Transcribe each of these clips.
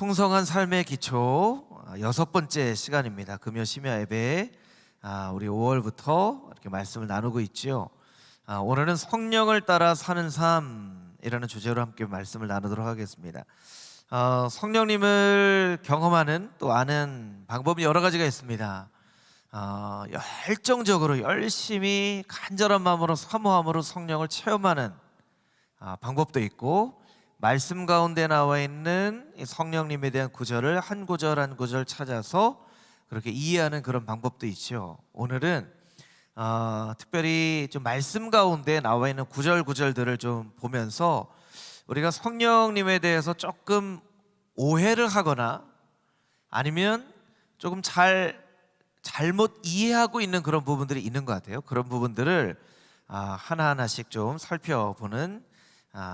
풍성한 삶의 기초 여섯 번째 시간입니다. 금요 심야 예배 우리 5월부터 이렇게 말씀을 나누고 있지요. 오늘은 성령을 따라 사는 삶이라는 주제로 함께 말씀을 나누도록 하겠습니다. 성령님을 경험하는 또 아는 방법이 여러 가지가 있습니다. 열정적으로 열심히 간절한 마음으로 사모함으로 성령을 체험하는 방법도 있고, 말씀 가운데 나와 있는 성령님에 대한 구절을 한 구절 한 구절 찾아서 그렇게 이해하는 그런 방법도 있죠. 오늘은 특별히 좀 말씀 가운데 나와 있는 구절들을 좀 보면서 우리가 성령님에 대해서 조금 오해를 하거나 아니면 조금 잘못 이해하고 있는 그런 부분들이 있는 것 같아요. 그런 부분들을 하나하나씩 좀 살펴보는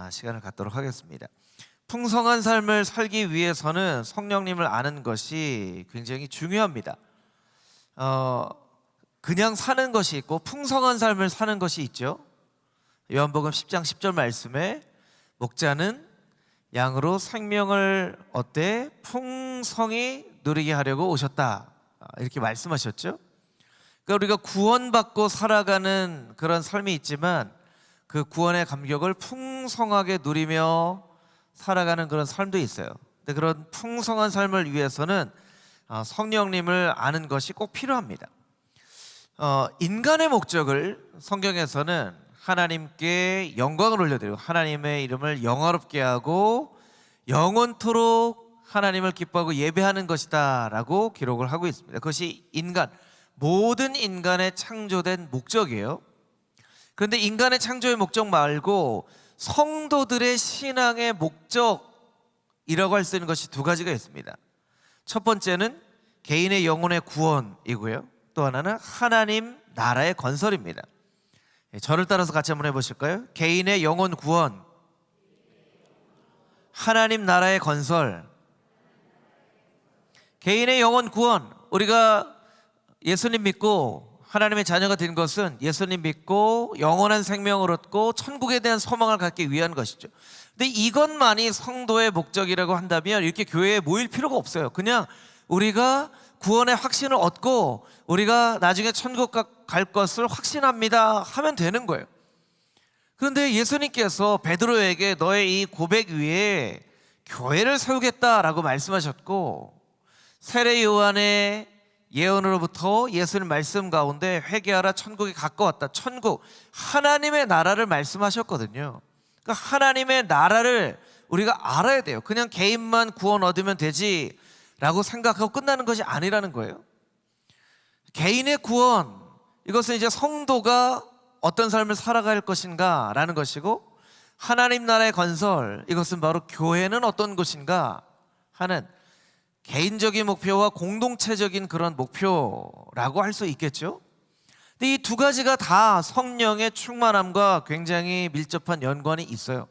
시간을 갖도록 하겠습니다. 풍성한 삶을 살기 위해서는 성령님을 아는 것이 굉장히 중요합니다. 그냥 사는 것이 있고 풍성한 삶을 사는 것이 있죠. 요한복음 10장 10절 말씀에 목자는 양으로 생명을 풍성히 누리게 하려고 오셨다, 이렇게 말씀하셨죠. 그러니까 우리가 구원받고 살아가는 그런 삶이 있지만 그 구원의 감격을 풍성하게 누리며 살아가는 그런 삶도 있어요. 근데 그런 풍성한 삶을 위해서는 성령님을 아는 것이 꼭 필요합니다. 인간의 목적을 성경에서는 하나님께 영광을 올려드리고 하나님의 이름을 영화롭게 하고 영원토록 하나님을 기뻐하고 예배하는 것이다 라고 기록을 하고 있습니다. 그것이 모든 인간의 창조된 목적이에요. 그런데 인간의 창조의 목적 말고 성도들의 신앙의 목적이라고 할 수 있는 것이 두 가지가 있습니다. 첫 번째는 개인의 영혼의 구원이고요, 또 하나는 하나님 나라의 건설입니다. 저를 따라서 같이 한번 해보실까요? 개인의 영혼 구원, 하나님 나라의 건설. 개인의 영혼 구원, 우리가 예수님 믿고 하나님의 자녀가 된 것은 예수님 믿고 영원한 생명을 얻고 천국에 대한 소망을 갖기 위한 것이죠. 근데 이것만이 성도의 목적이라고 한다면 이렇게 교회에 모일 필요가 없어요. 그냥 우리가 구원의 확신을 얻고 우리가 나중에 천국 갈 것을 확신합니다 하면 되는 거예요. 그런데 예수님께서 베드로에게 너의 이 고백 위에 교회를 세우겠다라고 말씀하셨고, 세례 요한의 예언으로부터 예수님 말씀 가운데 회개하라 천국이 가까웠다, 천국 하나님의 나라를 말씀하셨거든요. 그러니까 하나님의 나라를 우리가 알아야 돼요. 그냥 개인만 구원 얻으면 되지 라고 생각하고 끝나는 것이 아니라는 거예요. 개인의 구원, 이것은 이제 성도가 어떤 삶을 살아갈 것인가 라는 것이고, 하나님 나라의 건설, 이것은 바로 교회는 어떤 곳인가 하는 개인적인 목표와 공동체적인 그런 목표라고 할 수 있겠죠. 근데 이 두 가지가 다 성령의 충만함과 굉장히 밀접한 연관이 있어요.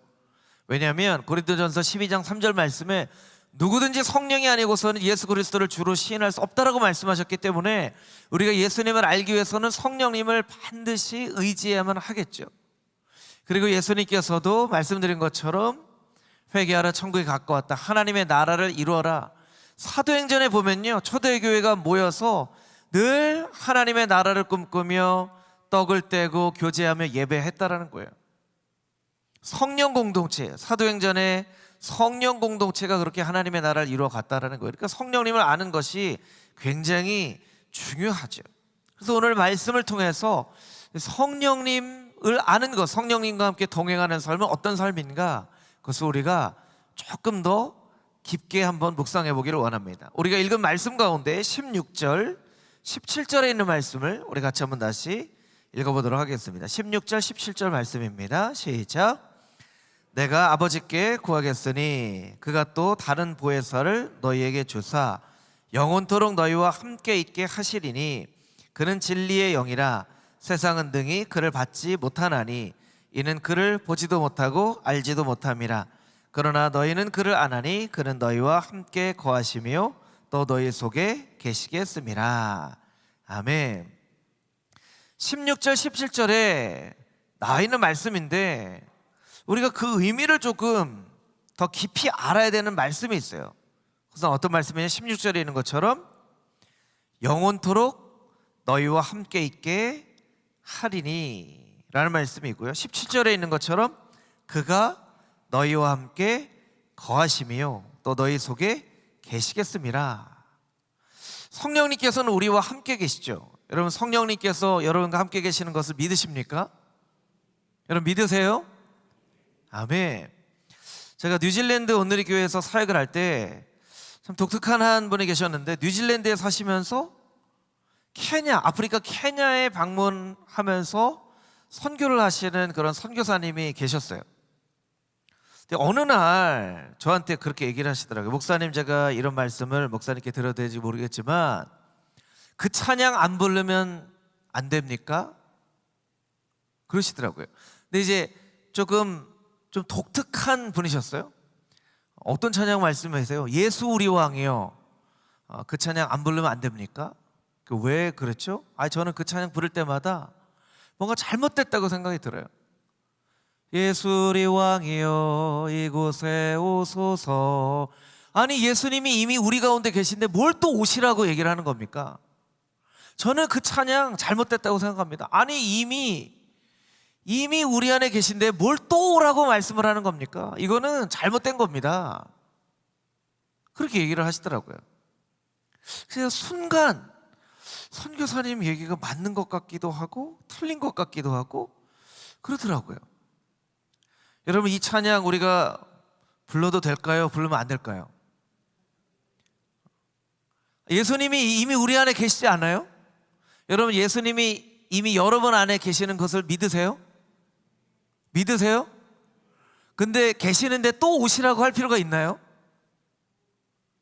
왜냐하면 고린도전서 12장 3절 말씀에 누구든지 성령이 아니고서는 예수 그리스도를 주로 시인할 수 없다라고 말씀하셨기 때문에 우리가 예수님을 알기 위해서는 성령님을 반드시 의지해야만 하겠죠. 그리고 예수님께서도 말씀드린 것처럼 회개하라 천국이 가까웠다, 하나님의 나라를 이루어라. 사도행전에 보면요, 초대교회가 모여서 늘 하나님의 나라를 꿈꾸며 떡을 떼고 교제하며 예배했다라는 거예요. 성령 공동체, 사도행전에 성령 공동체가 그렇게 하나님의 나라를 이루어 갔다라는 거예요. 그러니까 성령님을 아는 것이 굉장히 중요하죠. 그래서 오늘 말씀을 통해서 성령님을 아는 것, 성령님과 함께 동행하는 삶은 어떤 삶인가, 그것을 우리가 조금 더 깊게 한번 묵상해 보기를 원합니다. 우리가 읽은 말씀 가운데 16절, 17절에 있는 말씀을 우리 같이 한번 다시 읽어보도록 하겠습니다. 16절, 17절 말씀입니다. 시작. 내가 아버지께 구하겠으니 그가 또 다른 보혜사를 너희에게 주사 영원토록 너희와 함께 있게 하시리니 그는 진리의 영이라 세상은 등이 그를 받지 못하나니 이는 그를 보지도 못하고 알지도 못함이라. 그러나 너희는 그를 아나니 그는 너희와 함께 거하시며 또 너희 속에 계시겠음이라. 아멘. 16절 17절에 나와 있는 말씀인데 우리가 그 의미를 조금 더 깊이 알아야 되는 말씀이 있어요. 그래서 어떤 말씀이냐, 16절에 있는 것처럼 영원토록 너희와 함께 있게 하리니 라는 말씀이고요, 17절에 있는 것처럼 그가 너희와 함께 거하시며 또 너희 속에 계시겠음이라. 성령님께서는 우리와 함께 계시죠. 여러분, 성령님께서 여러분과 함께 계시는 것을 믿으십니까? 여러분 믿으세요? 아멘. 제가 뉴질랜드 온누리 교회에서 사역을 할 때 참 독특한 한 분이 계셨는데, 뉴질랜드에 사시면서 아프리카 케냐에 방문하면서 선교를 하시는 그런 선교사님이 계셨어요. 근데 어느 날 저한테 그렇게 얘기를 하시더라고요. 목사님, 제가 이런 말씀을 목사님께 드려도 될지 모르겠지만 그 찬양 안 부르면 안 됩니까? 그러시더라고요. 근데 이제 좀 독특한 분이셨어요. 어떤 찬양 말씀하세요? 예수 우리 왕이요, 그 찬양 안 부르면 안 됩니까? 왜 그렇죠? 저는 그 찬양 부를 때마다 뭔가 잘못됐다고 생각이 들어요. 예수 우리 왕이여 이곳에 오소서. 아니, 예수님이 이미 우리 가운데 계신데 뭘 또 오시라고 얘기를 하는 겁니까? 저는 그 찬양 잘못됐다고 생각합니다. 아니, 이미 우리 안에 계신데 뭘 또 오라고 말씀을 하는 겁니까? 이거는 잘못된 겁니다. 그렇게 얘기를 하시더라고요. 그래서 순간 선교사님 얘기가 맞는 것 같기도 하고 틀린 것 같기도 하고 그러더라고요. 여러분, 이 찬양 우리가 불러도 될까요? 부르면 안 될까요? 예수님이 이미 우리 안에 계시지 않아요? 여러분, 예수님이 이미 여러분 안에 계시는 것을 믿으세요? 믿으세요? 근데 계시는데 또 오시라고 할 필요가 있나요?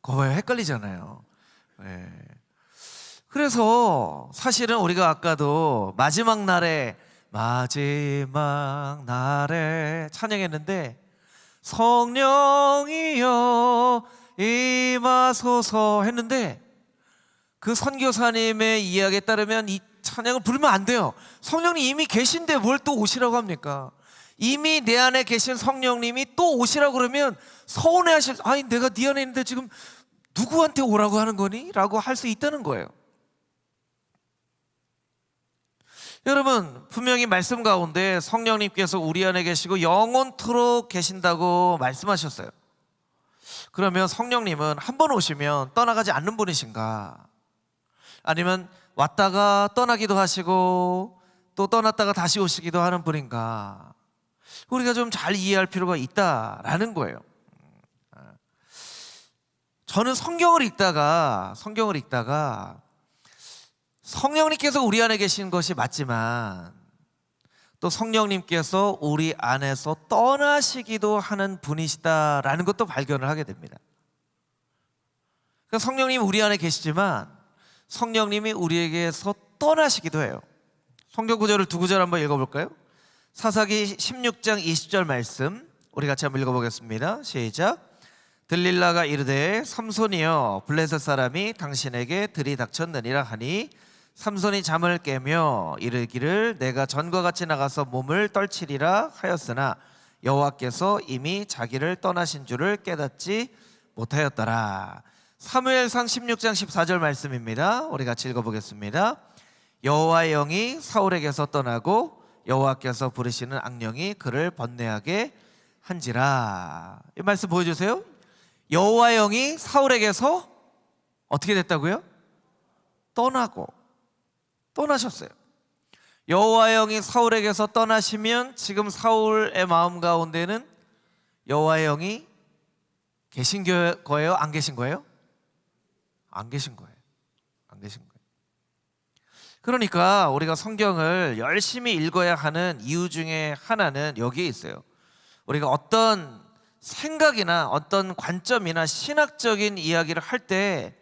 그거 헷갈리잖아요. 네. 그래서 사실은 우리가 아까도 마지막 날에 찬양했는데, 성령이여 임하소서 했는데, 그 선교사님의 이야기에 따르면 이 찬양을 부르면 안 돼요. 성령님 이미 계신데 뭘 또 오시라고 합니까? 이미 내 안에 계신 성령님이 또 오시라고 그러면 서운해하실, 내가 네 안에 있는데 지금 누구한테 오라고 하는 거니? 라고 할 수 있다는 거예요. 여러분, 분명히 말씀 가운데 성령님께서 우리 안에 계시고 영원토록 계신다고 말씀하셨어요. 그러면 성령님은 한 번 오시면 떠나가지 않는 분이신가? 아니면 왔다가 떠나기도 하시고 또 떠났다가 다시 오시기도 하는 분인가? 우리가 좀 잘 이해할 필요가 있다라는 거예요. 저는 성경을 읽다가 성령님께서 우리 안에 계신 것이 맞지만 또 성령님께서 우리 안에서 떠나시기도 하는 분이시다라는 것도 발견을 하게 됩니다. 그러니까 성령님이 우리 안에 계시지만 성령님이 우리에게서 떠나시기도 해요. 성경 구절을 두 구절 한번 읽어볼까요? 사사기 16장 20절 말씀 우리 같이 한번 읽어보겠습니다. 시작. 들릴라가 이르되 삼손이여 블레셋 사람이 당신에게 들이닥쳤느니라 하니 삼손이 잠을 깨며 이르기를 내가 전과 같이 나가서 몸을 떨치리라 하였으나 여호와께서 이미 자기를 떠나신 줄을 깨닫지 못하였더라. 사무엘상 16장 14절 말씀입니다. 우리 같이 읽어보겠습니다. 여호와의 영이 사울에게서 떠나고 여호와께서 부르시는 악령이 그를 번뇌하게 한지라. 이 말씀 보여주세요. 여호와의 영이 사울에게서 어떻게 됐다고요? 떠나셨어요. 여호와의 영이 사울에게서 떠나시면 지금 사울의 마음 가운데는 여호와의 영이 계신 거예요? 안 계신 거예요? 안 계신 거예요. 그러니까 우리가 성경을 열심히 읽어야 하는 이유 중에 하나는 여기에 있어요. 우리가 어떤 생각이나 어떤 관점이나 신학적인 이야기를 할 때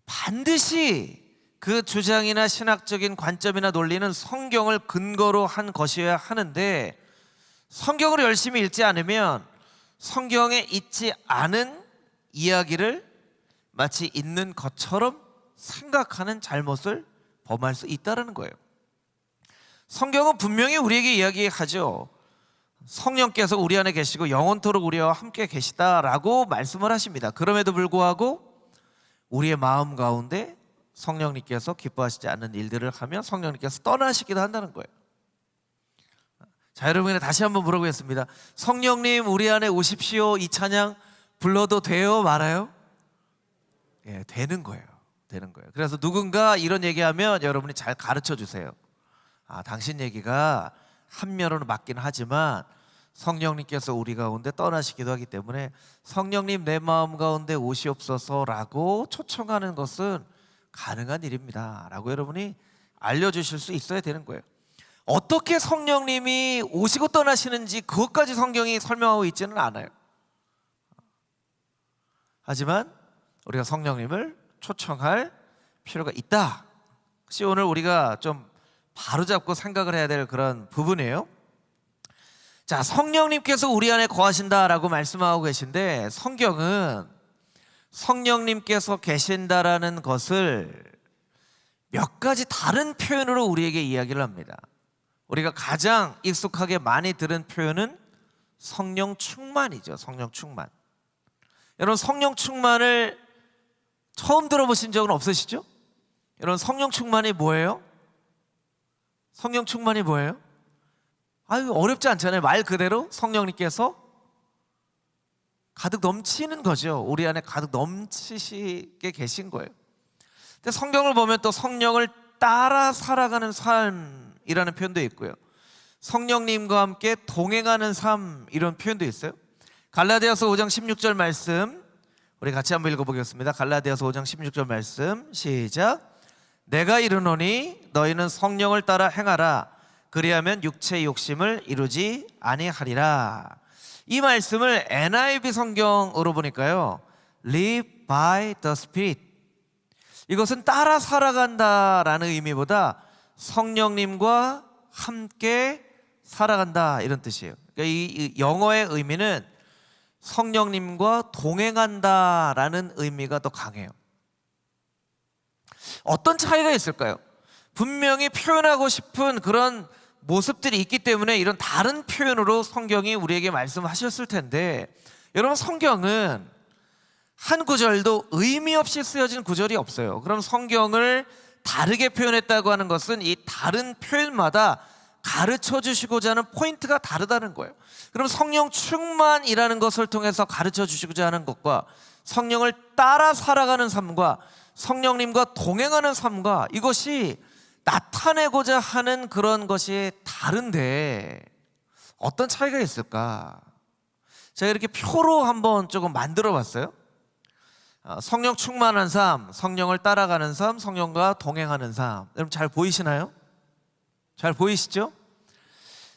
반드시 그 주장이나 신학적인 관점이나 논리는 성경을 근거로 한 것이어야 하는데, 성경을 열심히 읽지 않으면 성경에 있지 않은 이야기를 마치 있는 것처럼 생각하는 잘못을 범할 수 있다는 거예요. 성경은 분명히 우리에게 이야기하죠. 성령께서 우리 안에 계시고 영원토록 우리와 함께 계시다라고 말씀을 하십니다. 그럼에도 불구하고 우리의 마음 가운데 성령님께서 기뻐하시지 않는 일들을 하면 성령님께서 떠나시기도 한다는 거예요. 자, 여러분에게 다시 한번 물어보겠습니다. 성령님 우리 안에 오십시오, 이 찬양 불러도 돼요, 말아요? 예, 되는 거예요. 되는 거예요. 그래서 누군가 이런 얘기하면 여러분이 잘 가르쳐 주세요. 당신 얘기가 한면으로 맞긴 하지만 성령님께서 우리 가운데 떠나시기도 하기 때문에 성령님 내 마음 가운데 오시옵소서라고 초청하는 것은 가능한 일입니다 라고 여러분이 알려주실 수 있어야 되는 거예요. 어떻게 성령님이 오시고 떠나시는지 그것까지 성경이 설명하고 있지는 않아요. 하지만 우리가 성령님을 초청할 필요가 있다. 그것이 오늘 우리가 좀 바로잡고 생각을 해야 될 그런 부분이에요. 자, 성령님께서 우리 안에 거하신다라고 말씀하고 계신데 성경은 성령님께서 계신다라는 것을 몇 가지 다른 표현으로 우리에게 이야기를 합니다. 우리가 가장 익숙하게 많이 들은 표현은 성령 충만이죠. 성령 충만. 여러분, 성령 충만을 처음 들어보신 적은 없으시죠? 여러분, 성령 충만이 뭐예요? 성령 충만이 뭐예요? 어렵지 않잖아요. 말 그대로 성령님께서 가득 넘치는 거죠. 우리 안에 가득 넘치시게 계신 거예요. 근데 성경을 보면 또 성령을 따라 살아가는 삶이라는 표현도 있고요, 성령님과 함께 동행하는 삶, 이런 표현도 있어요. 갈라디아서 5장 16절 말씀 우리 같이 한번 읽어보겠습니다. 갈라디아서 5장 16절 말씀 시작. 내가 이르노니 너희는 성령을 따라 행하라. 그리하면 육체의 욕심을 이루지 아니하리라. 이 말씀을 NIV 성경으로 보니까요, Live by the Spirit, 이것은 따라 살아간다라는 의미보다 성령님과 함께 살아간다, 이런 뜻이에요. 그러니까 이 영어의 의미는 성령님과 동행한다라는 의미가 더 강해요. 어떤 차이가 있을까요? 분명히 표현하고 싶은 그런 모습들이 있기 때문에 이런 다른 표현으로 성경이 우리에게 말씀하셨을 텐데, 여러분, 성경은 한 구절도 의미 없이 쓰여진 구절이 없어요. 그럼 성경을 다르게 표현했다고 하는 것은 이 다른 표현마다 가르쳐 주시고자 하는 포인트가 다르다는 거예요. 그럼 성령 충만이라는 것을 통해서 가르쳐 주시고자 하는 것과 성령을 따라 살아가는 삶과 성령님과 동행하는 삶과 이것이 나타내고자 하는 그런 것이 다른데 어떤 차이가 있을까? 제가 이렇게 표로 한번 조금 만들어 봤어요. 성령 충만한 삶, 성령을 따라가는 삶, 성령과 동행하는 삶. 여러분 잘 보이시나요? 잘 보이시죠?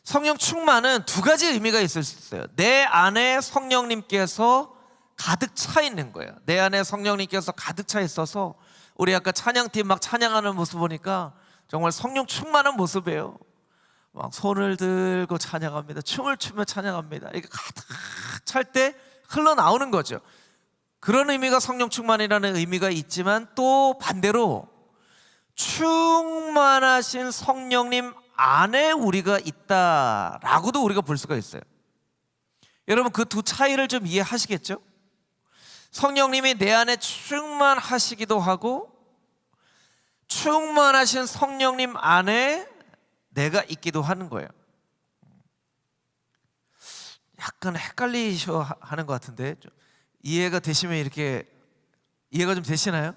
성령 충만은 두 가지 의미가 있을 수 있어요. 내 안에 성령님께서 가득 차 있는 거예요. 내 안에 성령님께서 가득 차 있어서, 우리 아까 찬양팀 막 찬양하는 모습 보니까 정말 성령 충만한 모습이에요. 막 손을 들고 찬양합니다. 춤을 추며 찬양합니다. 이렇게 가득 찰 때 흘러나오는 거죠. 그런 의미가 성령 충만이라는 의미가 있지만, 또 반대로 충만하신 성령님 안에 우리가 있다라고도 우리가 볼 수가 있어요. 여러분, 그 두 차이를 좀 이해하시겠죠? 성령님이 내 안에 충만하시기도 하고, 충만하신 성령님 안에 내가 있기도 하는 거예요. 약간 헷갈리셔 하는 것 같은데, 좀 이해가 되시면 이렇게, 이해가 좀 되시나요?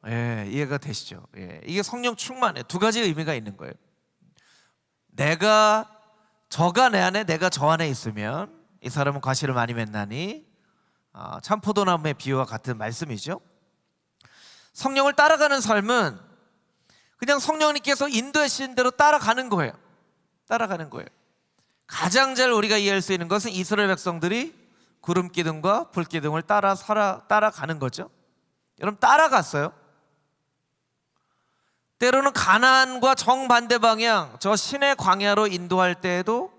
예, 이해가 되시죠? 예, 이게 성령 충만에 두 가지 의미가 있는 거예요. 저가 내 안에, 내가 저 안에 있으면 이 사람은 과실을 많이 맺나니, 참 포도나무의 비유와 같은 말씀이죠. 성령을 따라가는 삶은 그냥 성령님께서 인도하신 대로 따라가는 거예요. 따라가는 거예요. 가장 잘 우리가 이해할 수 있는 것은 이스라엘 백성들이 구름 기둥과 불 기둥을 따라가는 거죠. 여러분, 따라갔어요. 때로는 가나안과 정반대 방향, 저 신의 광야로 인도할 때에도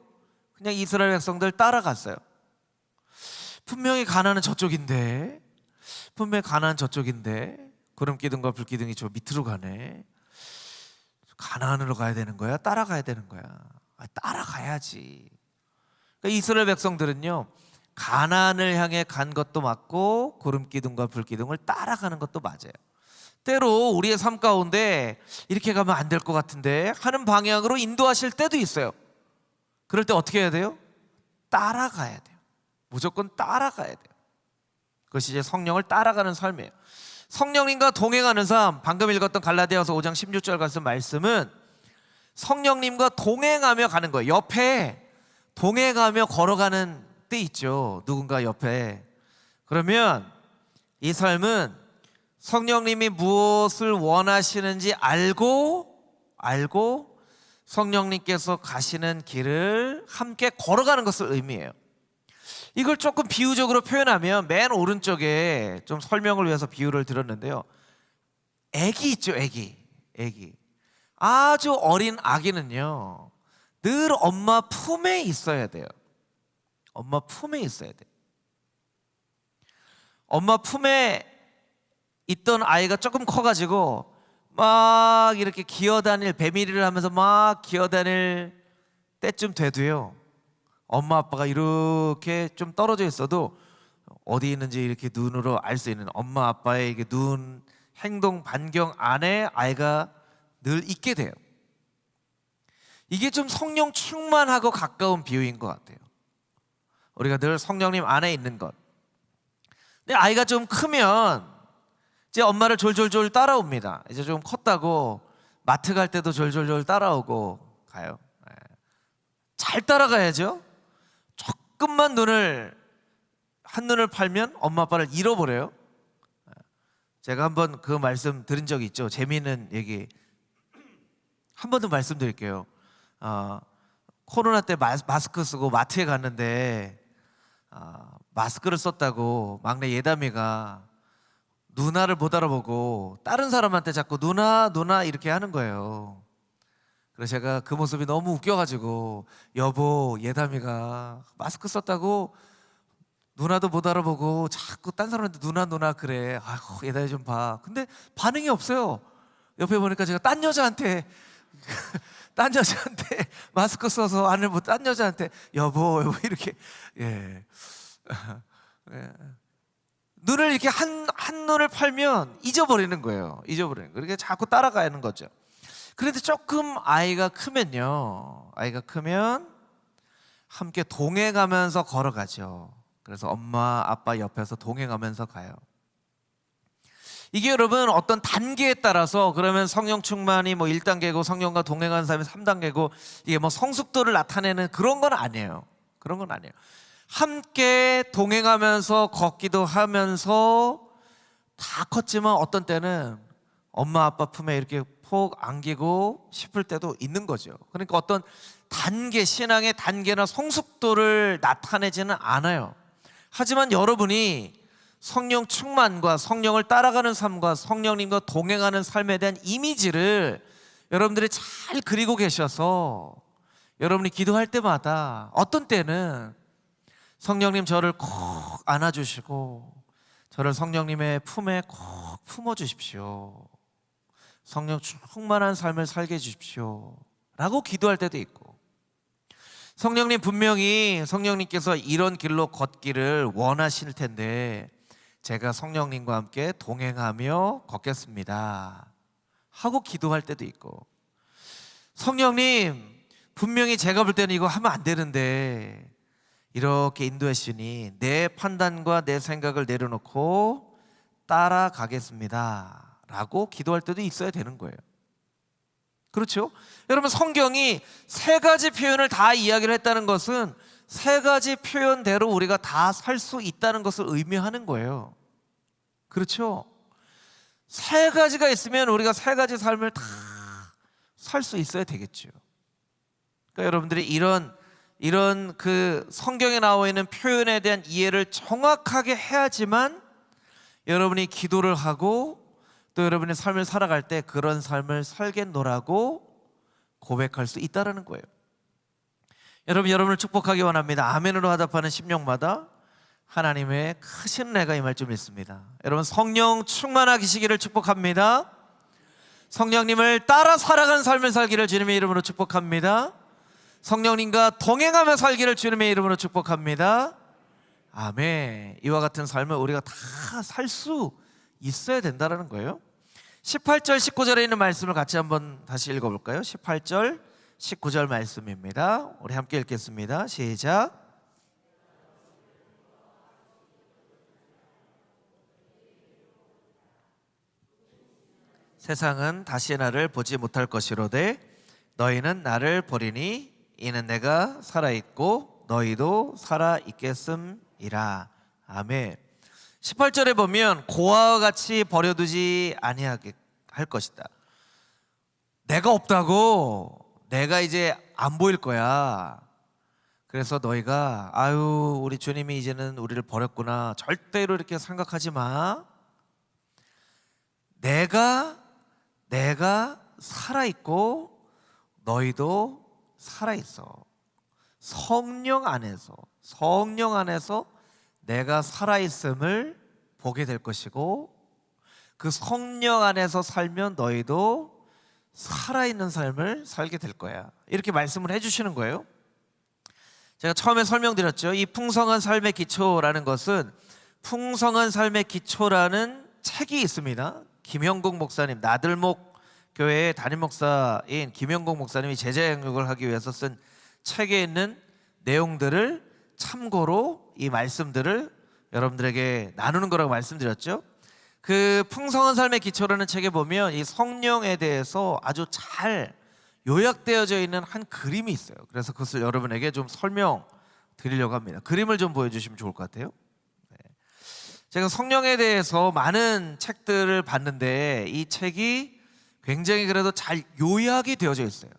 그냥 이스라엘 백성들 따라갔어요. 분명히 가나안은 저쪽인데, 구름 기둥과 불 기둥이 저 밑으로 가네. 가나안으로 가야 되는 거야? 따라가야 되는 거야? 따라가야지. 그러니까 이스라엘 백성들은요, 가나안을 향해 간 것도 맞고 구름 기둥과 불 기둥을 따라가는 것도 맞아요. 때로 우리의 삶 가운데 이렇게 가면 안 될 것 같은데 하는 방향으로 인도하실 때도 있어요. 그럴 때 어떻게 해야 돼요? 따라가야 돼요. 무조건 따라가야 돼요. 그것이 이제 성령을 따라가는 삶이에요. 성령님과 동행하는 삶, 방금 읽었던 갈라디아서 5장 16절 같은 말씀은 성령님과 동행하며 가는 거예요. 옆에 동행하며 걸어가는 때 있죠. 누군가 옆에. 그러면 이 삶은 성령님이 무엇을 원하시는지 알고 성령님께서 가시는 길을 함께 걸어가는 것을 의미해요. 이걸 조금 비유적으로 표현하면 맨 오른쪽에 좀 설명을 위해서 비유를 들었는데요. 애기 있죠, 애기. 아주 어린 아기는요, 늘 엄마 품에 있어야 돼요. 엄마 품에 있어야 돼요. 엄마 품에 있던 아이가 조금 커가지고 막 이렇게 기어다닐, 배밀이를 하면서 막 기어다닐 때쯤 돼도요, 엄마 아빠가 이렇게 좀 떨어져 있어도 어디 있는지 이렇게 눈으로 알 수 있는 엄마 아빠의 이게 눈 행동 반경 안에 아이가 늘 있게 돼요. 이게 좀 성령 충만하고 가까운 비유인 것 같아요. 우리가 늘 성령님 안에 있는 것. 근데 아이가 좀 크면 이제 엄마를 졸졸졸 따라옵니다. 이제 좀 컸다고 마트 갈 때도 졸졸졸 따라오고 가요. 잘 따라가야죠. 조금만 한눈을 팔면 엄마 아빠를 잃어버려요. 제가 한번 그 말씀 드린 적이 있죠. 재미있는 얘기 한 번 더 말씀드릴게요. 코로나 때 마스크 쓰고 마트에 갔는데 마스크를 썼다고 막내 예담이가 누나를 못 알아보고 다른 사람한테 자꾸 누나 이렇게 하는 거예요. 그래서 제가 그 모습이 너무 웃겨가지고, 여보, 예담이가 마스크 썼다고 누나도 못 알아보고 자꾸 딴 사람한테 누나 그래. 아이고, 예담이 좀 봐. 근데 반응이 없어요. 옆에 보니까 제가 딴 여자한테 마스크 써서 안을 뭐 딴 여자한테 여보 이렇게 예. 눈을 이렇게 한 눈을 팔면 잊어버리는 거예요. 그러니까 자꾸 따라가는 거죠. 그런데 조금 아이가 크면 함께 동행하면서 걸어가죠. 그래서 엄마 아빠 옆에서 동행하면서 가요. 이게 여러분 어떤 단계에 따라서, 그러면 성령 충만이 뭐 1단계고 성령과 동행하는 사람이 3단계고 이게 뭐 성숙도를 나타내는 그런 건 아니에요. 함께 동행하면서 걷기도 하면서 다 컸지만 어떤 때는 엄마 아빠 품에 이렇게 폭 안기고 싶을 때도 있는 거죠. 그러니까 어떤 단계, 신앙의 단계나 성숙도를 나타내지는 않아요. 하지만 여러분이 성령 충만과 성령을 따라가는 삶과 성령님과 동행하는 삶에 대한 이미지를 여러분들이 잘 그리고 계셔서 여러분이 기도할 때마다 어떤 때는 성령님 저를 콕 안아주시고 저를 성령님의 품에 콕 품어주십시오. 성령 충만한 삶을 살게 해주십시오 라고 기도할 때도 있고, 성령님 분명히 성령님께서 이런 길로 걷기를 원하실 텐데 제가 성령님과 함께 동행하며 걷겠습니다 하고 기도할 때도 있고, 성령님 분명히 제가 볼 때는 이거 하면 안 되는데 이렇게 인도하시니 내 판단과 내 생각을 내려놓고 따라가겠습니다 라고 기도할 때도 있어야 되는 거예요. 그렇죠? 여러분, 성경이 세 가지 표현을 다 이야기를 했다는 것은 세 가지 표현대로 우리가 다 살 수 있다는 것을 의미하는 거예요. 그렇죠? 세 가지가 있으면 우리가 세 가지 삶을 다 살 수 있어야 되겠죠. 그러니까 여러분들이 이런 그 성경에 나와 있는 표현에 대한 이해를 정확하게 해야지만 여러분이 기도를 하고 또 여러분의 삶을 살아갈 때 그런 삶을 살겠노라고 고백할 수 있다는 거예요. 여러분을 축복하기 원합니다. 아멘으로 화답하는 심령마다 하나님의 크신 은혜가 임할 줄 믿습니다. 여러분, 성령 충만하시기를 축복합니다. 성령님을 따라 살아가는 삶을 살기를 주님의 이름으로 축복합니다. 성령님과 동행하며 살기를 주님의 이름으로 축복합니다. 아멘. 이와 같은 삶을 우리가 다 살 수 있어야 된다는 거예요. 18절 19절에 있는 말씀을 같이 한번 다시 읽어볼까요? 18절 19절 말씀입니다. 우리 함께 읽겠습니다. 시작. 세상은 다시 나를 보지 못할 것이로되 너희는 나를 보리니 이는 내가 살아있고 너희도 살아있겠음이라. 아멘. 18절에 보면 고아와 같이 버려두지 아니하게 할 것이다. 내가 없다고, 내가 이제 안 보일 거야. 그래서 너희가 아유 우리 주님이 이제는 우리를 버렸구나 절대로 이렇게 생각하지 마. 내가 살아있고 너희도 살아있어. 성령 안에서 내가 살아있음을 보게 될 것이고, 그 성령 안에서 살면 너희도 살아있는 삶을 살게 될 거야. 이렇게 말씀을 해주시는 거예요. 제가 처음에 설명드렸죠. 이 풍성한 삶의 기초라는 것은, 풍성한 삶의 기초라는 책이 있습니다. 김영국 목사님, 나들목 교회의 담임 목사인 김영국 목사님이 제자 양육을 하기 위해서 쓴 책에 있는 내용들을 참고로 이 말씀들을 여러분들에게 나누는 거라고 말씀드렸죠. 그 풍성한 삶의 기초라는 책에 보면 이 성령에 대해서 아주 잘 요약되어져 있는 한 그림이 있어요. 그래서 그것을 여러분에게 좀 설명드리려고 합니다. 그림을 좀 보여주시면 좋을 것 같아요. 제가 성령에 대해서 많은 책들을 봤는데 이 책이 굉장히 그래도 잘 요약이 되어져 있어요.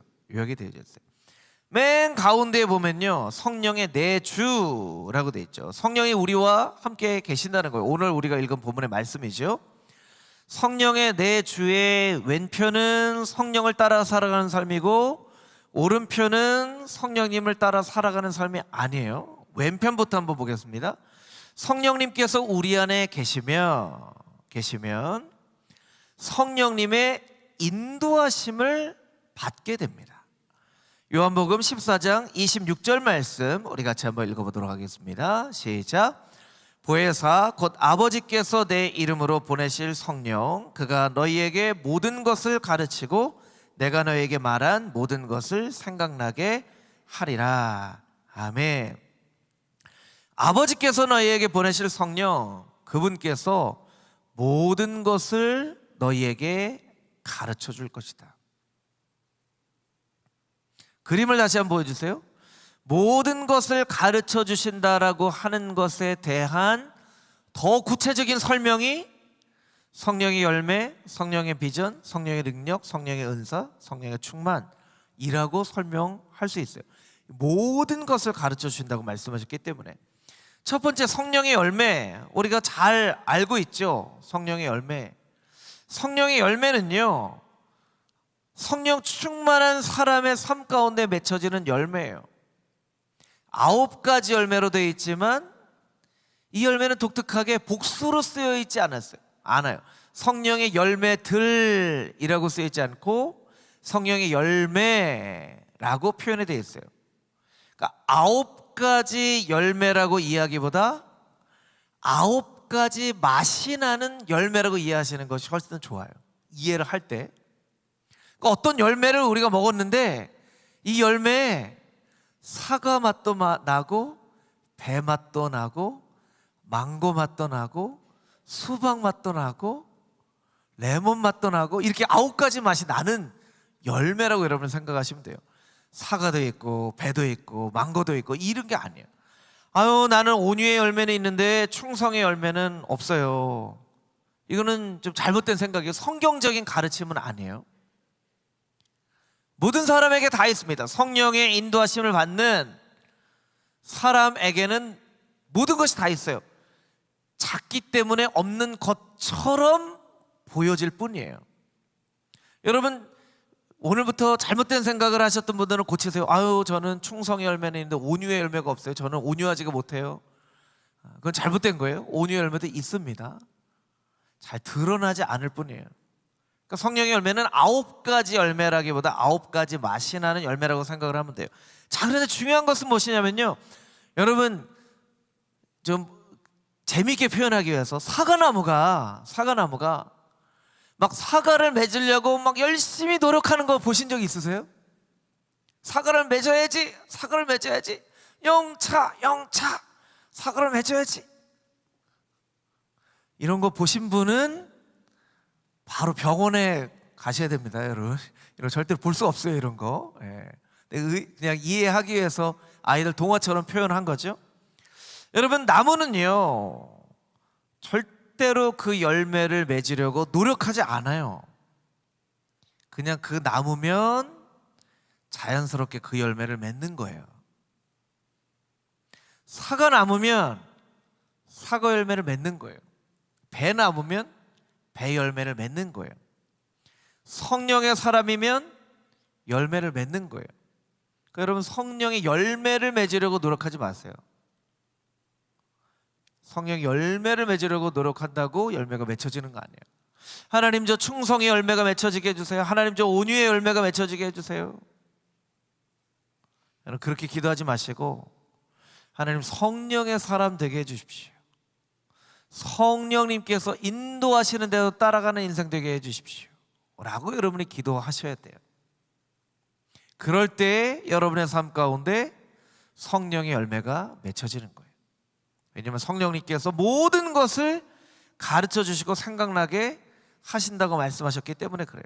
맨 가운데에 보면요, 성령의 내주라고 되어 있죠. 성령이 우리와 함께 계신다는 거예요. 오늘 우리가 읽은 본문의 말씀이죠. 성령의 내주의 왼편은 성령을 따라 살아가는 삶이고 오른편은 성령님을 따라 살아가는 삶이 아니에요. 왼편부터 한번 보겠습니다. 성령님께서 우리 안에 계시면 성령님의 인도하심을 받게 됩니다. 요한복음 14장 26절 말씀 우리 같이 한번 읽어보도록 하겠습니다. 시작. 보혜사 곧 아버지께서 내 이름으로 보내실 성령, 그가 너희에게 모든 것을 가르치고 내가 너희에게 말한 모든 것을 생각나게 하리라. 아멘. 아버지께서 너희에게 보내실 성령, 그분께서 모든 것을 너희에게 가르쳐 줄 것이다. 그림을 다시 한번 보여주세요. 모든 것을 가르쳐 주신다라고 하는 것에 대한 더 구체적인 설명이 성령의 열매, 성령의 비전, 성령의 능력, 성령의 은사, 성령의 충만이라고 설명할 수 있어요. 모든 것을 가르쳐 주신다고 말씀하셨기 때문에 첫 번째 성령의 열매, 우리가 잘 알고 있죠. 성령의 열매는요, 성령 충만한 사람의 삶 가운데 맺혀지는 열매예요. 9가지 열매로 되어 있지만 이 열매는 독특하게 복수로 쓰여 있지 않아요. 성령의 열매들이라고 쓰여 있지 않고 성령의 열매라고 표현이 되어 있어요. 그러니까 9가지 열매라고 이야기보다 9가지 맛이 나는 열매라고 이해하시는 것이 훨씬 좋아요. 이해를 할 때. 그러니까 어떤 열매를 우리가 먹었는데 이 열매에 사과 맛도 나고 배 맛도 나고 망고 맛도 나고 수박 맛도 나고 레몬 맛도 나고 이렇게 9가지 맛이 나는 열매라고 여러분 생각하시면 돼요. 사과도 있고 배도 있고 망고도 있고 이런 게 아니에요. 아유 나는 온유의 열매는 있는데 충성의 열매는 없어요. 이거는 좀 잘못된 생각이에요. 성경적인 가르침은 아니에요. 모든 사람에게 다 있습니다. 성령의 인도하심을 받는 사람에게는 모든 것이 다 있어요. 작기 때문에 없는 것처럼 보여질 뿐이에요. 여러분 오늘부터 잘못된 생각을 하셨던 분들은 고치세요. 아유 저는 충성의 열매는 있는데 온유의 열매가 없어요. 저는 온유하지가 못해요. 그건 잘못된 거예요. 온유의 열매도 있습니다. 잘 드러나지 않을 뿐이에요. 그러니까 성령의 열매는 9가지 열매라기보다 9가지 맛이 나는 열매라고 생각을 하면 돼요. 자, 그런데 중요한 것은 무엇이냐면요, 여러분 좀 재미있게 표현하기 위해서 사과나무가 막 사과를 맺으려고 막 열심히 노력하는 거 보신 적 있으세요? 사과를 맺어야지, 사과를 맺어야지, 영차 사과를 맺어야지. 이런 거 보신 분은 바로 병원에 가셔야 됩니다, 여러분. 이런 절대로 볼 수 없어요, 이런 거. 그냥 이해하기 위해서 아이들 동화처럼 표현한 거죠. 여러분, 나무는요 절대로 그 열매를 맺으려고 노력하지 않아요. 그냥 그 나무면 자연스럽게 그 열매를 맺는 거예요. 사과나무면 사과 열매를 맺는 거예요. 배나무면 배 열매를 맺는 거예요. 성령의 사람이면 열매를 맺는 거예요. 그러니까 여러분, 성령의 열매를 맺으려고 노력하지 마세요. 성령의 열매를 맺으려고 노력한다고 열매가 맺혀지는 거 아니에요. 하나님, 저 충성의 열매가 맺혀지게 해주세요. 하나님, 저 온유의 열매가 맺혀지게 해주세요. 여러분, 그렇게 기도하지 마시고 하나님, 성령의 사람 되게 해주십시오. 성령님께서 인도하시는 대로 따라가는 인생 되게 해주십시오 라고 여러분이 기도하셔야 돼요. 그럴 때 여러분의 삶 가운데 성령의 열매가 맺혀지는 거예요. 왜냐하면 성령님께서 모든 것을 가르쳐 주시고 생각나게 하신다고 말씀하셨기 때문에 그래요.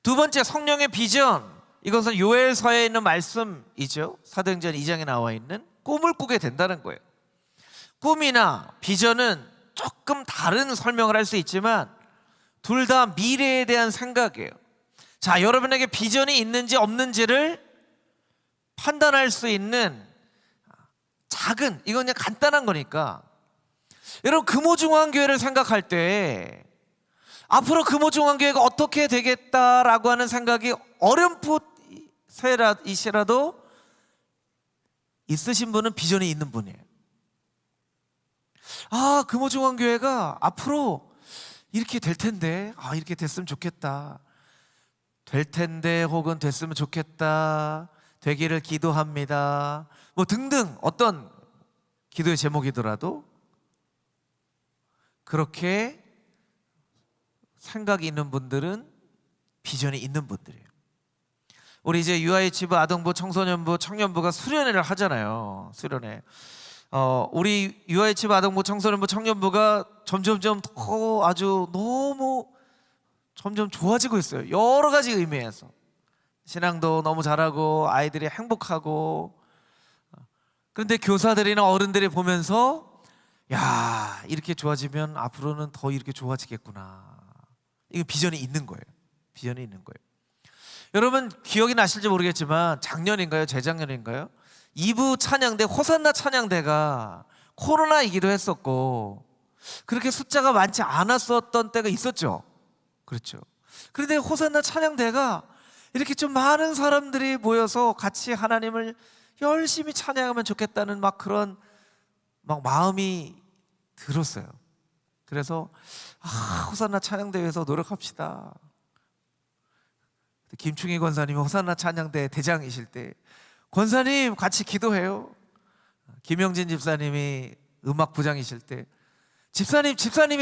두 번째, 성령의 비전. 이것은 요엘서에 있는 말씀이죠. 사도행전 2장에 나와 있는 꿈을 꾸게 된다는 거예요. 꿈이나 비전은 조금 다른 설명을 할 수 있지만 둘 다 미래에 대한 생각이에요. 자, 여러분에게 비전이 있는지 없는지를 판단할 수 있는 작은, 이건 그냥 간단한 거니까, 여러분 금호중앙교회를 생각할 때 앞으로 금호중앙교회가 어떻게 되겠다라고 하는 생각이 어렴풋이시라도 있으신 분은 비전이 있는 분이에요. 아, 금호중앙교회가 앞으로 이렇게 될 텐데, 아, 이렇게 됐으면 좋겠다, 될 텐데, 혹은 됐으면 좋겠다, 되기를 기도합니다, 뭐 등등 어떤 기도의 제목이더라도 그렇게 생각이 있는 분들은 비전이 있는 분들이에요. 우리 이제 유아이치부, 아동부, 청소년부, 청년부가 수련회를 하잖아요. 수련회. 우리 유아이치부, 아동부, 청소년부, 청년부가 점점점 더 아주 너무 점점 좋아지고 있어요. 여러 가지 의미에서 신앙도 너무 잘하고 아이들이 행복하고. 그런데 교사들이나 어른들이 보면서, 야, 이렇게 좋아지면 앞으로는 더 이렇게 좋아지겠구나. 이거 비전이 있는 거예요. 비전이 있는 거예요. 여러분 기억이 나실지 모르겠지만 작년인가요? 재작년인가요? 2부 찬양대, 호산나 찬양대가 코로나이기도 했었고 그렇게 숫자가 많지 않았었던 때가 있었죠. 그렇죠. 그런데 호산나 찬양대가 이렇게 좀 많은 사람들이 모여서 같이 하나님을 열심히 찬양하면 좋겠다는 막 그런 막 마음이 들었어요. 그래서 호산나 찬양대회에서 노력합시다. 김충희 권사님이 호산나 찬양대 대장이실 때 권사님 같이 기도해요. 김영진 집사님이 음악 부장이실 때 집사님이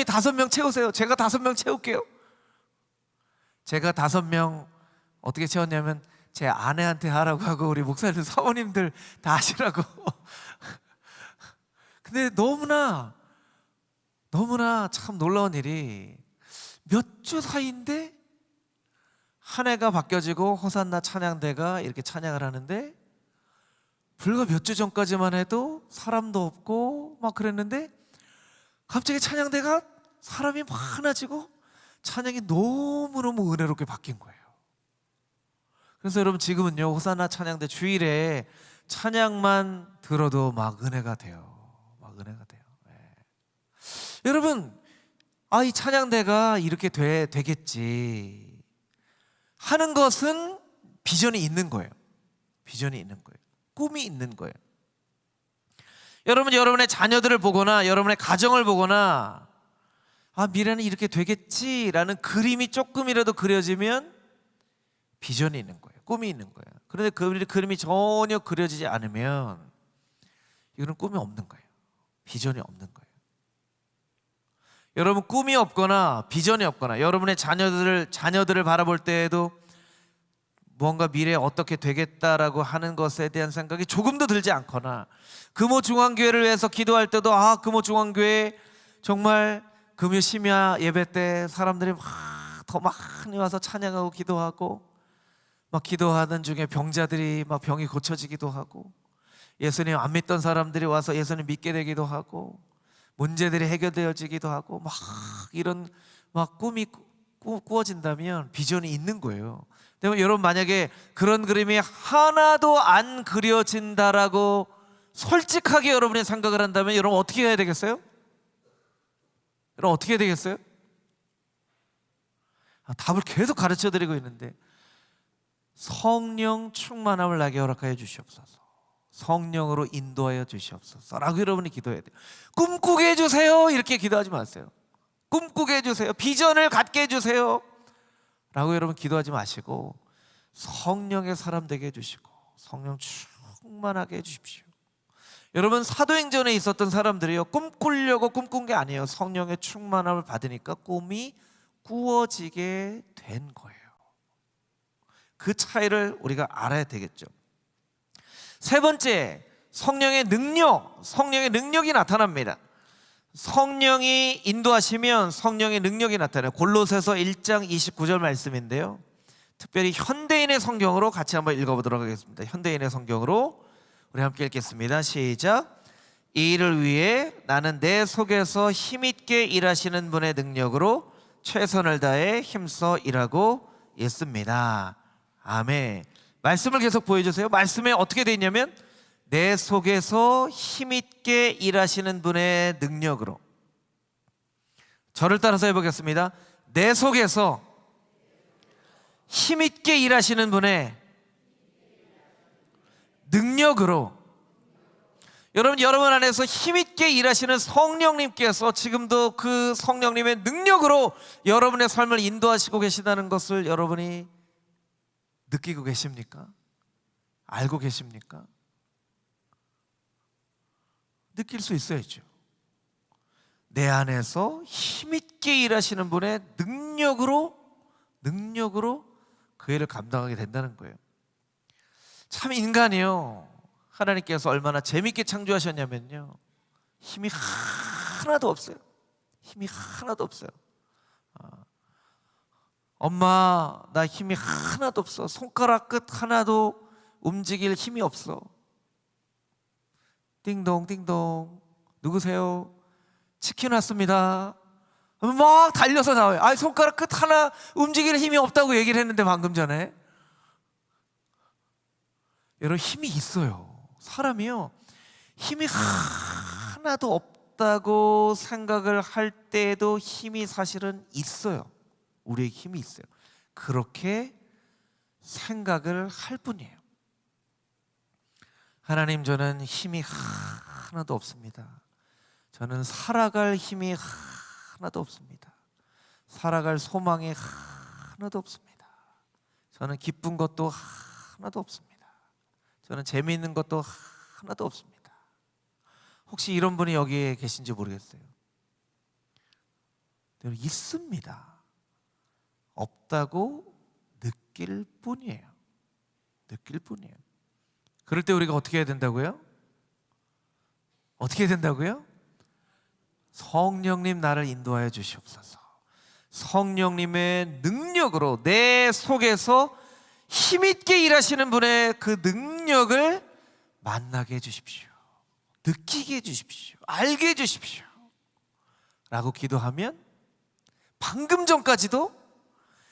5명 채우세요. 제가 5명 채울게요. 제가 5명 어떻게 채웠냐면 제 아내한테 하라고 하고 우리 목사님 사모님들 다 하시라고. 근데 너무나 참 놀라운 일이 몇 주 사이인데 한 해가 바뀌어지고 호산나 찬양대가 이렇게 찬양을 하는데 불과 몇 주 전까지만 해도 사람도 없고 막 그랬는데 갑자기 찬양대가 사람이 많아지고 찬양이 너무너무 은혜롭게 바뀐 거예요. 그래서 여러분 지금은요 호산나 찬양대 주일에 찬양만 들어도 막 은혜가 돼요. 막 은혜가 돼요. 네. 여러분 이 찬양대가 이렇게 되겠지 하는 것은 비전이 있는 거예요. 비전이 있는 거예요. 꿈이 있는 거예요. 여러분 여러분의 자녀들을 보거나 여러분의 가정을 보거나 미래는 이렇게 되겠지라는 그림이 조금이라도 그려지면 비전이 있는 거예요. 꿈이 있는 거예요. 그런데 그 그림이 전혀 그려지지 않으면 이거는 꿈이 없는 거예요. 비전이 없는 거예요. 여러분, 꿈이 없거나 비전이 없거나 여러분의 자녀들을 바라볼 때에도 무언가 미래에 어떻게 되겠다라고 하는 것에 대한 생각이 조금도 들지 않거나, 금호 중앙교회를 위해서 기도할 때도 금호 중앙교회 정말 금요 심야 예배 때 사람들이 더 많이 와서 찬양하고 기도하고, 막 기도하는 중에 병자들이 막 병이 고쳐지기도 하고, 예수님 안 믿던 사람들이 와서 예수님 믿게 되기도 하고, 문제들이 해결되어지기도 하고, 막 이런 막 꿈이 꾸어진다면 비전이 있는 거예요. 근데 여러분, 만약에 그런 그림이 하나도 안 그려진다라고 솔직하게 여러분이 생각을 한다면 여러분 어떻게 해야 되겠어요? 여러분 어떻게 해야 되겠어요? 답을 계속 가르쳐 드리고 있는데, 성령 충만함을 나게 허락하여 주시옵소서, 성령으로 인도하여 주시옵소서 라고 여러분이 기도해야 돼요. 꿈꾸게 해주세요 이렇게 기도하지 마세요. 꿈꾸게 해주세요, 비전을 갖게 해주세요 라고 여러분 기도하지 마시고, 성령의 사람 되게 해주시고 성령 충만하게 해주십시오. 여러분, 사도행전에 있었던 사람들이요, 꿈꾸려고 꿈꾼 게 아니에요. 성령의 충만함을 받으니까 꿈이 꾸어지게 된 거예요. 그 차이를 우리가 알아야 되겠죠. 세 번째, 성령의 능력이 나타납니다. 성령이 인도하시면 성령의 능력이 나타나요. 골로새서 1장 29절 말씀인데요, 특별히 현대인의 성경으로 같이 한번 읽어보도록 하겠습니다. 현대인의 성경으로 우리 함께 읽겠습니다. 시작. 이 일을 위해 나는 내 속에서 힘있게 일하시는 분의 능력으로 최선을 다해 힘써 일하고 있습니다. 아멘. 말씀을 계속 보여주세요. 말씀에 어떻게 되어 있냐면, 내 속에서 힘있게 일하시는 분의 능력으로. 저를 따라서 해보겠습니다. 내 속에서 힘있게 일하시는 분의 능력으로. 여러분 안에서 힘있게 일하시는 성령님께서 지금도 그 성령님의 능력으로 여러분의 삶을 인도하시고 계시다는 것을 여러분이 느끼고 계십니까? 알고 계십니까? 느낄 수 있어야죠. 내 안에서 힘있게 일하시는 분의 능력으로 그 일을 감당하게 된다는 거예요. 참, 인간이요, 하나님께서 얼마나 재밌게 창조하셨냐면요, 힘이 하나도 없어요. 힘이 하나도 없어요. 엄마, 나 힘이 하나도 없어. 손가락 끝 하나도 움직일 힘이 없어. 띵동 띵동, 누구세요? 치킨 왔습니다. 막 달려서 나와요. 손가락 끝 하나 움직일 힘이 없다고 얘기를 했는데 방금 전에. 여러분, 힘이 있어요. 사람이요, 힘이 하나도 없다고 생각을 할 때에도 힘이 사실은 있어요. 우리에게 힘이 있어요. 그렇게 생각을 할 뿐이에요. 하나님, 저는 힘이 하나도 없습니다. 저는 살아갈 힘이 하나도 없습니다. 살아갈 소망이 하나도 없습니다. 저는 기쁜 것도 하나도 없습니다. 저는 재미있는 것도 하나도 없습니다. 혹시 이런 분이 여기에 계신지 모르겠어요. 있습니다. 없다고 느낄 뿐이에요. 느낄 뿐이에요. 그럴 때 우리가 어떻게 해야 된다고요? 어떻게 해야 된다고요? 성령님, 나를 인도하여 주시옵소서. 성령님의 능력으로 내 속에서 힘있게 일하시는 분의 그 능력을 만나게 해주십시오. 느끼게 해주십시오. 알게 해주십시오 라고 기도하면, 방금 전까지도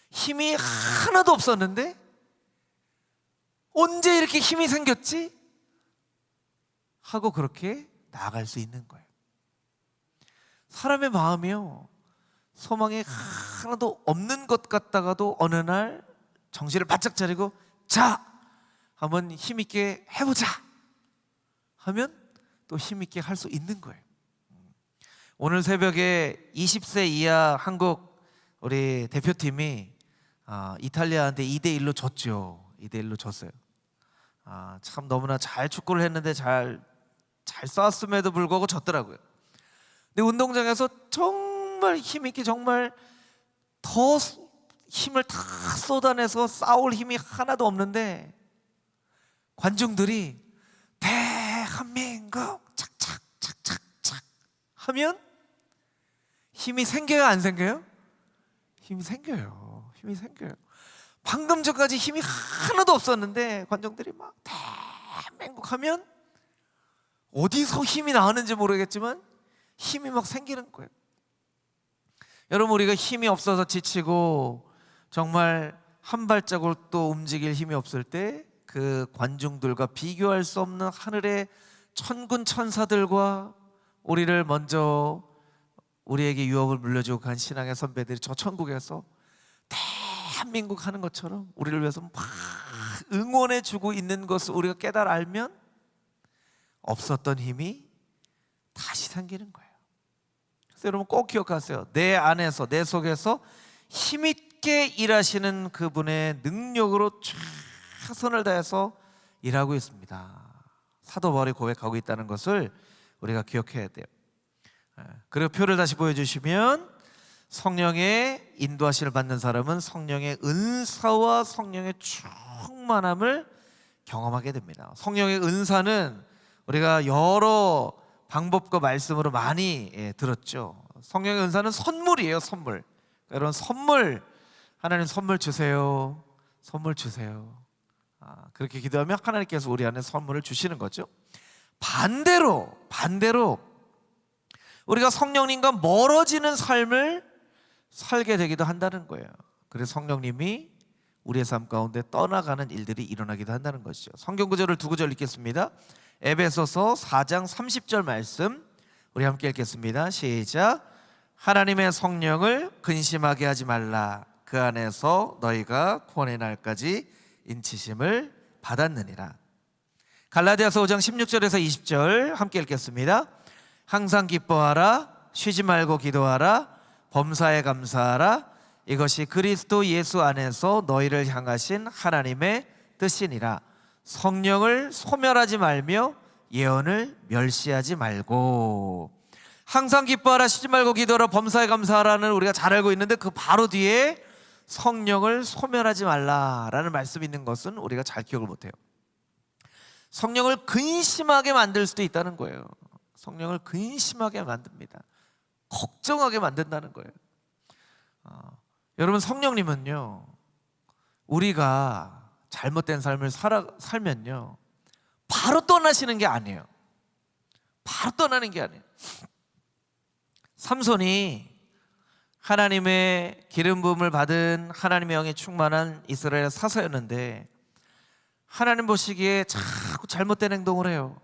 힘이 하나도 없었는데 언제 이렇게 힘이 생겼지? 하고 그렇게 나아갈 수 있는 거예요. 사람의 마음이요, 소망이 하나도 없는 것 같다가도 어느 날 정신을 바짝 차리고, 자, 한번 힘있게 해보자 하면 또 힘있게 할 수 있는 거예요. 오늘 새벽에 20세 이하 한국 우리 대표팀이 이탈리아한테 2대1로 졌죠. 2대1로 졌어요. 참 너무나 잘 축구를 했는데 잘 싸웠음에도 불구하고 졌더라고요. 근데 운동장에서 정말 힘있게 정말 더 힘을 다 쏟아내서 싸울 힘이 하나도 없는데 관중들이 대한민국 착착착착착 하면 힘이 생겨요, 안 생겨요? 힘이 생겨요. 힘이 생겨요. 방금 전까지 힘이 하나도 없었는데 관중들이 막 대한민국 하면 어디서 힘이 나오는지 모르겠지만 힘이 막 생기는 거예요. 여러분, 우리가 힘이 없어서 지치고 정말 한 발자국도 움직일 힘이 없을 때 그 관중들과 비교할 수 없는 하늘의 천군 천사들과 우리를 먼저 우리에게 유업을 물려주고 간 신앙의 선배들이 저 천국에서 대한민국 하는 것처럼 우리를 위해서 막 응원해 주고 있는 것을 우리가 깨달아 알면 없었던 힘이 다시 생기는 거예요. 그래서 여러분 꼭 기억하세요. 내 안에서, 내 속에서 힘있게 일하시는 그분의 능력으로 최선을 다해서 일하고 있습니다. 사도 바울이 고백하고 있다는 것을 우리가 기억해야 돼요. 그리고 표를 다시 보여주시면, 성령의 인도하심을 받는 사람은 성령의 은사와 성령의 충만함을 경험하게 됩니다. 성령의 은사는 우리가 여러 방법과 말씀으로 많이 들었죠. 성령의 은사는 선물이에요, 선물. 여러분, 선물, 하나님 선물 주세요, 선물 주세요. 그렇게 기도하면 하나님께서 우리 안에 선물을 주시는 거죠. 반대로 우리가 성령님과 멀어지는 삶을 살게 되기도 한다는 거예요. 그래서 성령님이 우리의 삶 가운데 떠나가는 일들이 일어나기도 한다는 것이죠. 성경 구절을 두 구절 읽겠습니다. 에베소서 4장 30절 말씀 우리 함께 읽겠습니다. 시작. 하나님의 성령을 근심하게 하지 말라. 그 안에서 너희가 구원의 날까지 인치심을 받았느니라. 갈라디아서 5장 16절에서 20절 함께 읽겠습니다. 항상 기뻐하라. 쉬지 말고 기도하라. 범사에 감사하라. 이것이 그리스도 예수 안에서 너희를 향하신 하나님의 뜻이니라. 성령을 소멸하지 말며 예언을 멸시하지 말고. 항상 기뻐하라, 쉬지 말고 기도하라, 범사에 감사하라는 우리가 잘 알고 있는데 그 바로 뒤에 성령을 소멸하지 말라라는 말씀이 있는 것은 우리가 잘 기억을 못해요. 성령을 근심하게 만들 수도 있다는 거예요. 성령을 근심하게 만듭니다. 걱정하게 만든다는 거예요. 여러분, 성령님은요, 우리가 잘못된 삶을 살면요 바로 떠나시는 게 아니에요. 바로 떠나는 게 아니에요. 삼손이 하나님의 기름 부음을 받은 하나님의 영에 충만한 이스라엘 사서였는데 하나님 보시기에 자꾸 잘못된 행동을 해요.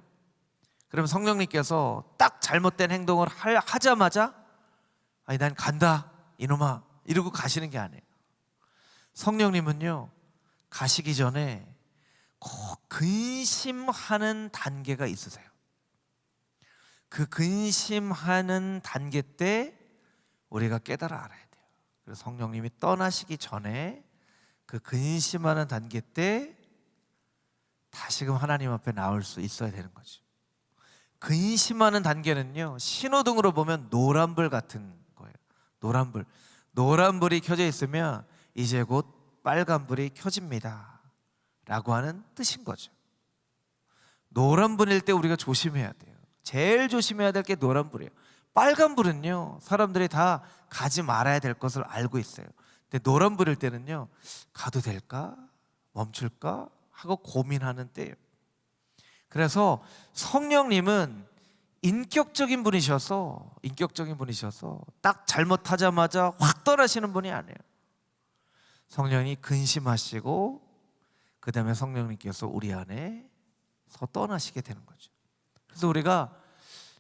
그러면 성령님께서 딱 잘못된 행동을 하자마자 아니 난 간다 이놈아 이러고 가시는 게 아니에요. 성령님은요 가시기 전에 꼭 근심하는 단계가 있으세요. 그 근심하는 단계 때 우리가 깨달아 알아야 돼요. 그래서 성령님이 떠나시기 전에 그 근심하는 단계 때 다시금 하나님 앞에 나올 수 있어야 되는 거죠. 근심하는 단계는요 신호등으로 보면 노란불 같은 거예요. 노란불이 켜져 있으면 이제 곧 빨간불이 켜집니다 라고 하는 뜻인 거죠. 노란불일 때 우리가 조심해야 돼요. 제일 조심해야 될 게 노란불이에요. 빨간불은요 사람들이 다 가지 말아야 될 것을 알고 있어요. 근데 노란불일 때는요 가도 될까? 멈출까? 하고 고민하는 때예요. 그래서 성령님은 인격적인 분이셔서 딱 잘못하자마자 확 떠나시는 분이 아니에요. 성령이 근심하시고 그 다음에 성령님께서 우리 안에서 떠나시게 되는 거죠. 그래서 우리가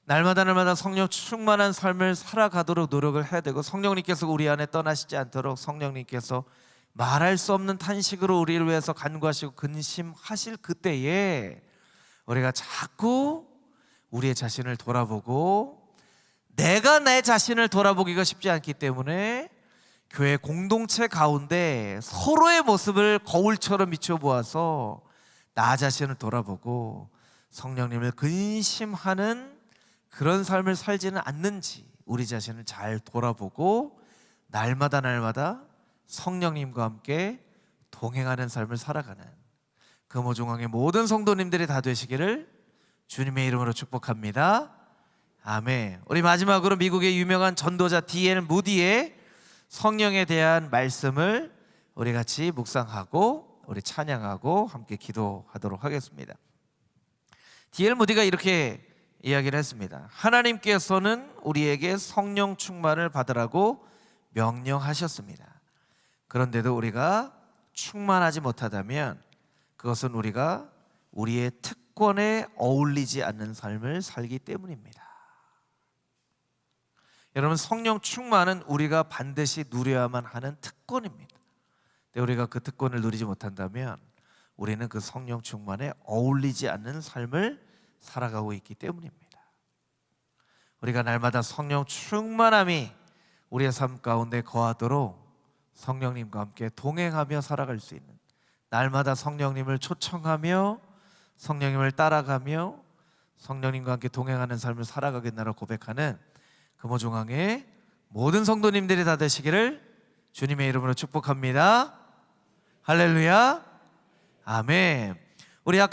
날마다 성령 충만한 삶을 살아가도록 노력을 해야 되고, 성령님께서 우리 안에 떠나시지 않도록 성령님께서 말할 수 없는 탄식으로 우리를 위해서 간구하시고 근심하실 그때에 우리가 자꾸 우리의 자신을 돌아보고, 내가 내 자신을 돌아보기가 쉽지 않기 때문에 교회 공동체 가운데 서로의 모습을 거울처럼 비춰보아서 나 자신을 돌아보고 성령님을 근심하는 그런 삶을 살지는 않는지 우리 자신을 잘 돌아보고 날마다 성령님과 함께 동행하는 삶을 살아가는 금호중앙의 모든 성도님들이 다 되시기를 주님의 이름으로 축복합니다. 아멘. 우리 마지막으로 미국의 유명한 전도자 D.L. 무디의 성령에 대한 말씀을 우리 같이 묵상하고 우리 찬양하고 함께 기도하도록 하겠습니다. D.L. 무디가 이렇게 이야기를 했습니다. 하나님께서는 우리에게 성령 충만을 받으라고 명령하셨습니다. 그런데도 우리가 충만하지 못하다면 그것은 우리가 우리의 특권에 어울리지 않는 삶을 살기 때문입니다. 여러분, 성령 충만은 우리가 반드시 누려야만 하는 특권입니다. 근데 우리가 그 특권을 누리지 못한다면 우리는 그 성령 충만에 어울리지 않는 삶을 살아가고 있기 때문입니다. 우리가 날마다 성령 충만함이 우리의 삶 가운데 거하도록 성령님과 함께 동행하며 살아갈 수 있는, 날마다 성령님을 초청하며 성령님을 따라가며 성령님과 함께 동행하는 삶을 살아가겠나라 고백하는 금호중앙의 모든 성도님들이 다 되시기를 주님의 이름으로 축복합니다. 할렐루야. 아멘. 우리 아까